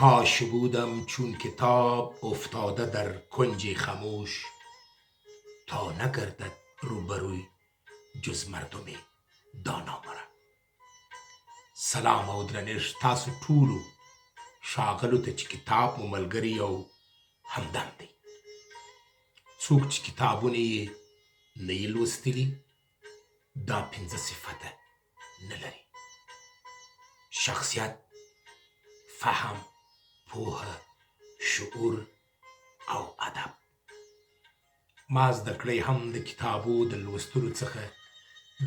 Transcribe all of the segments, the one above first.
کاش بودم چون کتاب افتاده در کنج خموش، تا نگردد روبروی جز مردم دانا مرا. سلام او درنښت تاسو ټولو ښاغلو ته چې کتاب مو ملګری او همدم دی. څوک چې کتابونه یې نه یې لوستلي دا 5 صفته نه لري: شخصیت، فهم، پوهه، شعور او ادب. ما زده کړی هم د کتابو د لوستلو څخه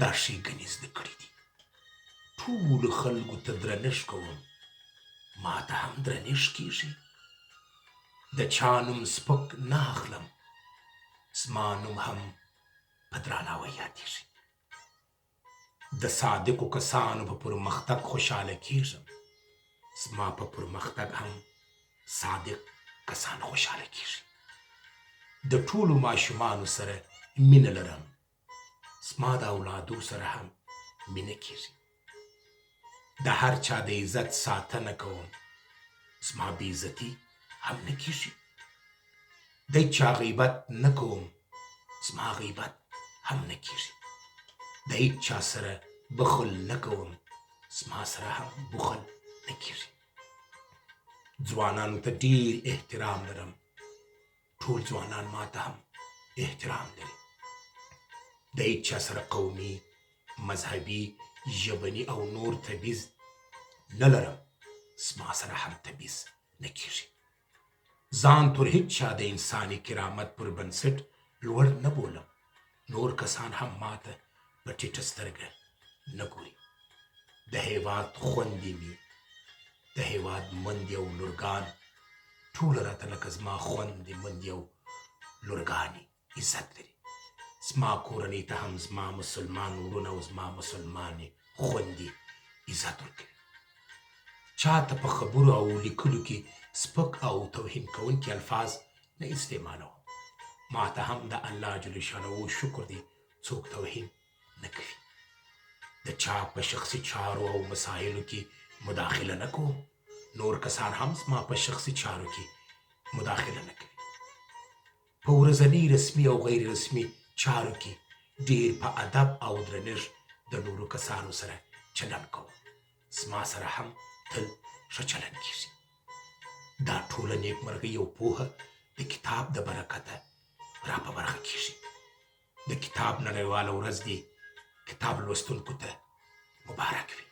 دا ښېګڼې زده کړي دي. ټولو خلکو ته درنښت کوم، ما ته هم درنښت کیږي. د چا نوم سپک نه اخلم، زما نوم هم په درناوي یادیږي. د صادقو کسانو په پرمختګ خوشحاله کیږم، زما په پرمختګ هم صادق کسان خوشحاله کیږي. د ټولو ماشومانو سره مینه لرم، زما د اولادو سره هم مینه کیږي. د هر چا د عزت ساتنه کوم، زما بې عزتي هم نه کیږي. د چا غیبت نه کوم، زما غیبت هم نه کیږي. د هیچ چا سره بخل نه کوم، زما سره هم بخل نه کیږي. ځوانانو ته ډیر احترام لرم، ټول ځوانان ما ته هم احترام لري. د هیچ چا سره قومي، مذهبي، ژبني او نور تبعیض نه لرم، زما سره هم تبعیض نه کیږي. ځان تر هیچ چا د انساني کرامت پر بنسټ لوړ نه بولم، نور کسان هم ما ته په ټیټه سترګه نه ګوري. د هیواد خوندې مې، د هیواد میندې او لورګان ټول راته لکه زما خوندې، میندې او لورګانې عزت لري. زما کورنۍ ته هم زما مسلمان ورونه او زما مسلمانې خوندې عزت ورکوي. چاته په خبرو او لیکلو کې سپک او توهین کوونکي الفاظ نه استعمالوم. ما ته هم د الله جل شانه شکر دی څوک توهین نه کوي. د چا په شخصي چارو او مسایلو کې مداخله نه کوم، نور کسان هم زما په شخصي چارو کې مداخله نه کوي. په ورځني رسمي او غیر رسمي چارو کې ډیر په ادب او درنښت د نورو کسانو سره چلند کوم، زما سره هم تل ښه چلند کیږي. دا ټوله نیکمرغي او پوهه د کتاب د برکته را په برخه کیږي. د کتاب نړیواله ورځ دې کتاب لوستونکو ته مبارک وي.